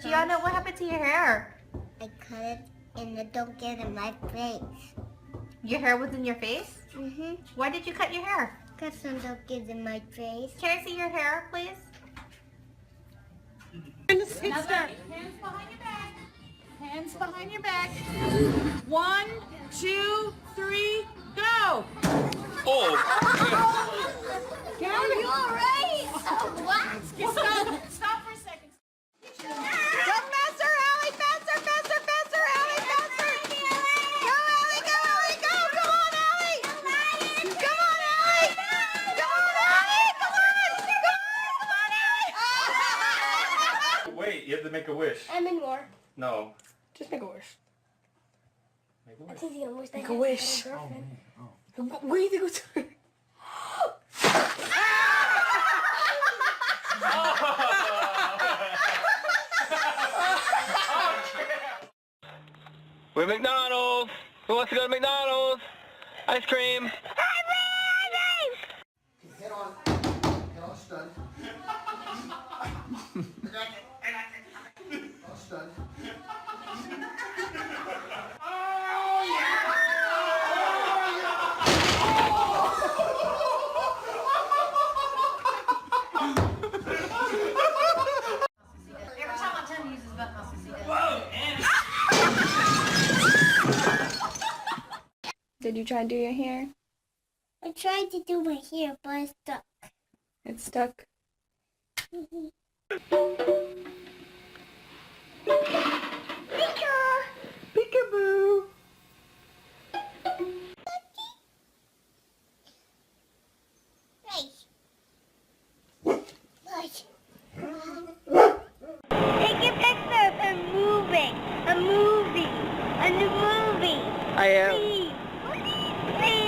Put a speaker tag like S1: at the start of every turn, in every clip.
S1: Gianna, what happened to your hair?
S2: I cut it and it don't get in my face.
S1: Your hair was in your face?
S2: Mm-hmm.
S1: Why did you cut your hair?
S2: Because some don't get in my face.
S1: Can I see your hair, please?
S3: Hands behind your back. Hands behind your back. 1, 2, 3, go!
S4: Oh!
S2: Are you alright? What?
S3: Stop for a second.
S1: Go faster, Allie! Faster, faster, faster, Allie! Faster! Go, Allie! Go, Allie! Go! Come on, Allie! Come on, Allie! Come on, Allie! Come on! Come on, Allie!
S4: Wait, you have to make a wish.
S2: I'm in war.
S4: No.
S3: Just make a wish.
S4: Make a
S2: I
S4: wish.
S2: think the only wish
S3: Make a wish. Where do you think it's
S5: We're at McDonald's. Who wants to go to McDonald's? Ice cream.
S6: Head on stunned. All stunned.
S1: Every time I turn, he uses button muscles.
S7: Did you try to do your hair?
S2: I tried to do my hair, but it's stuck.
S7: It's stuck.
S3: Peekaboo.
S2: Nice. Nice. Take a picture of him moving. A movie. A new movie.
S3: I am.
S2: Please. Please.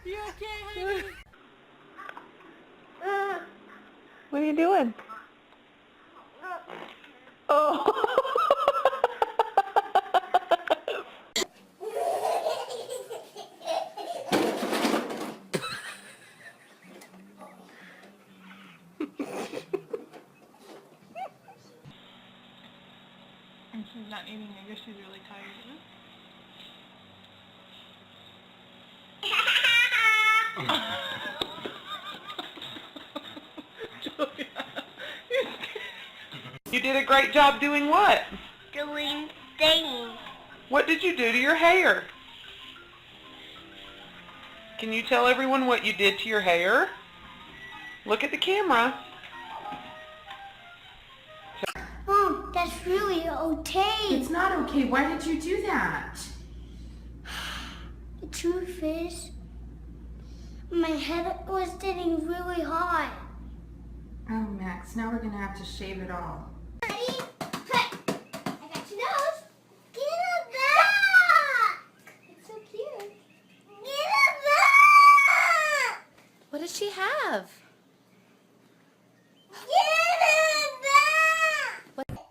S3: You okay, honey?
S7: What are you doing? Oh.
S3: And she's not eating. I guess she's really tired.
S8: You did a great job doing what?
S2: Doing things.
S8: What did you do to your hair? Can you tell everyone what you did to your hair? Look at the camera.
S2: Mom, that's really okay.
S3: It's not okay. Why did you do that?
S2: The truth is, my head was getting really hot.
S3: Oh, Max, now we're going to have to shave it all.
S2: Ready? Hey, I got your nose. Get it back! It's so cute. Get it back!
S1: What does she have?
S2: Get it back!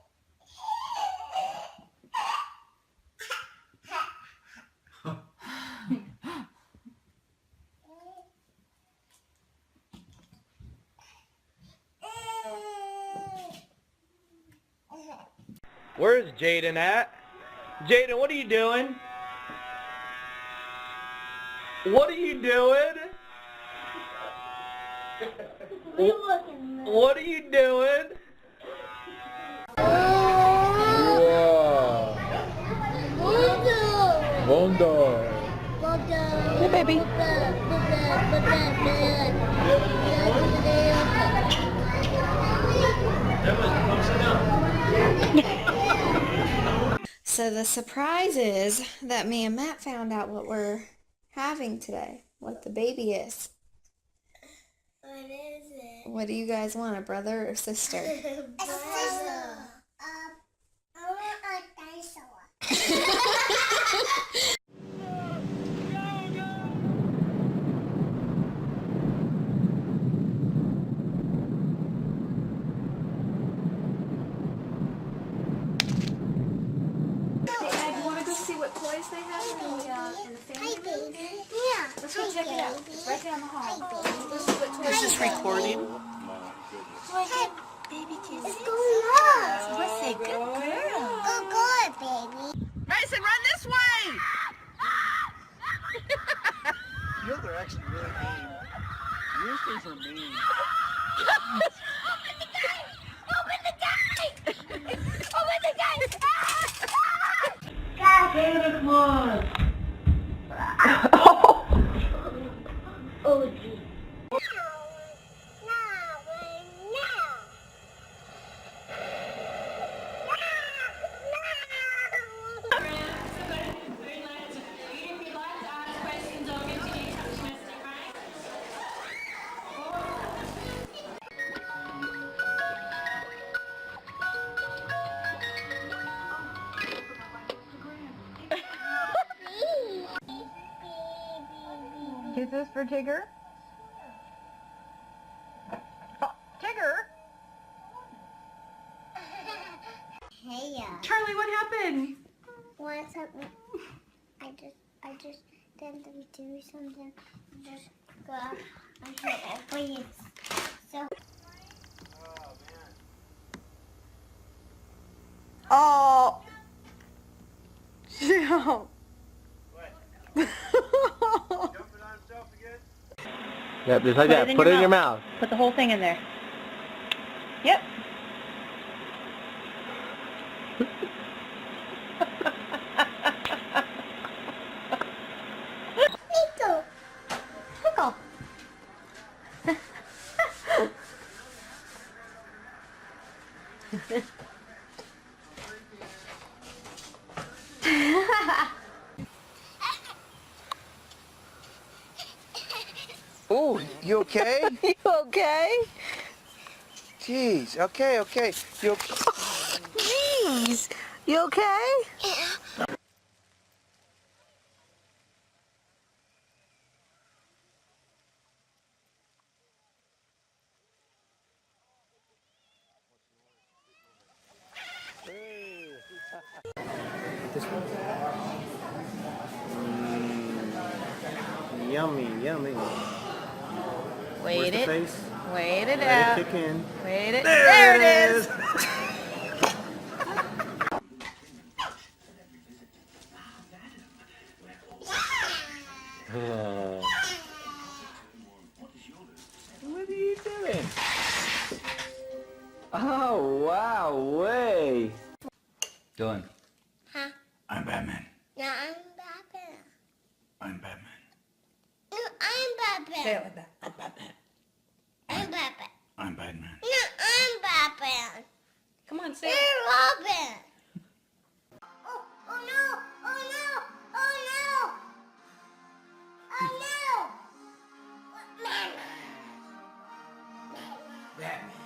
S5: Where's Jaden at? Jaden, what are you doing? What are you doing? What are you doing?
S6: Wonder.
S7: Hey, baby. So the surprise is that me and Matt found out what we're having today, what the baby is.
S2: What is it?
S7: What do you guys want, a brother or sister?
S2: A sister. I want a dinosaur.
S7: Dad, you want to go see what toys they have in the family room?
S2: Yeah.
S7: Let's go check it out. It's right down the hall. Let's see what toys
S8: Is this recording?
S2: Hi,
S7: baby kids.
S2: what's going on?
S7: What's a good girl?
S2: Go good, baby.
S8: Mason, run this way!
S6: You know they're actually really mean. Your things are mean.
S2: Open the gate! Open the gate! Open the gate! Santa Claus! Oh, gee.
S1: Is this for Tigger? Oh, Tigger?
S2: Hey,
S1: Charlie, what happened?
S2: want something? I just didn't do something. Just go up and hit it, please. So.
S1: Oh. Joe.
S5: Yep, just like that. Put it in your mouth.
S1: Put the whole thing in there. Yep.
S2: Nico.
S1: Tickle.
S9: Oh, you okay?
S1: You okay?
S9: Jeez, okay. You
S1: Jeez. You okay?
S9: Yummy.
S1: Wait
S9: Where's the
S1: it.
S9: face?
S1: Wait it
S9: Let
S1: out.
S9: it kick in.
S1: Wait it. There it is.
S5: What are you doing? Oh, wow, way.
S4: Dylan.
S2: Huh?
S4: I'm Batman.
S2: No, I'm Batman.
S4: I'm Batman.
S2: No, I'm Batman.
S1: Say it like that. I'm Batman.
S2: I'm Batman.
S4: I'm Batman.
S2: No, I'm Batman.
S1: Come on, say
S2: You're
S1: it.
S2: Robin. Oh no! Oh no! Oh no! Oh no! Mama.
S6: Batman.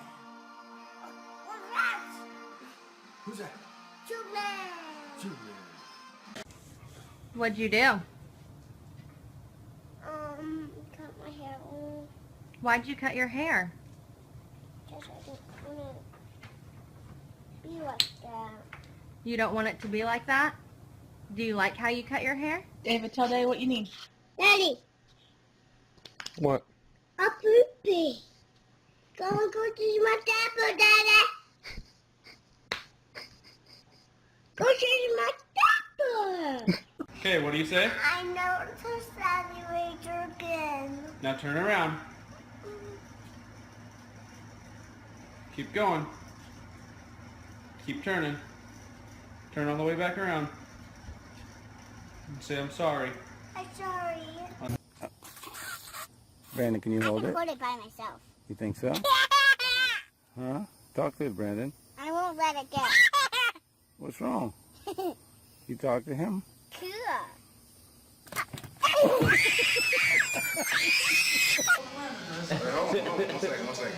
S2: What's that?
S6: Who's that?
S2: Superman.
S6: Superman.
S1: What'd you do?
S2: Cut my hair.
S1: Why'd you cut your hair?
S2: Just I didn't want to be like that.
S1: You don't want it to be like that? Do you like how you cut your hair?
S3: David, tell Daddy what you need.
S2: Daddy,
S5: What?
S2: a poopy. Go to my diaper, Daddy. Go change my diaper.
S4: Okay, what do you say?
S2: I noticed that you ate your bin.
S4: Now turn around. Keep going. Keep turning. Turn all the way back around. And say I'm sorry.
S2: I'm sorry.
S9: Brandon, can you
S2: I
S9: hold
S2: can
S9: it?
S2: hold it by myself.
S9: You think so? Huh? Talk to it, Brandon.
S2: I won't let it go.
S9: What's wrong? You talk to him?
S2: Cool.
S6: One second.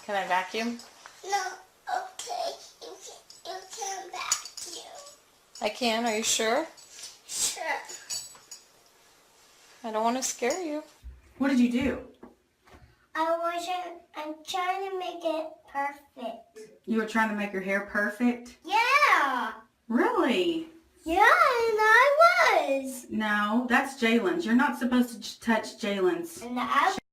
S8: Can I vacuum?
S2: No, okay. You can vacuum.
S7: I can, are you sure?
S2: Sure.
S7: I don't want to scare you.
S8: What did you do?
S2: I'm trying to make it perfect.
S8: You were trying to make your hair perfect?
S2: Yeah.
S8: Really?
S2: Yeah, and I was.
S8: No, that's Jalen's. You're not supposed to touch Jalen's.
S2: And I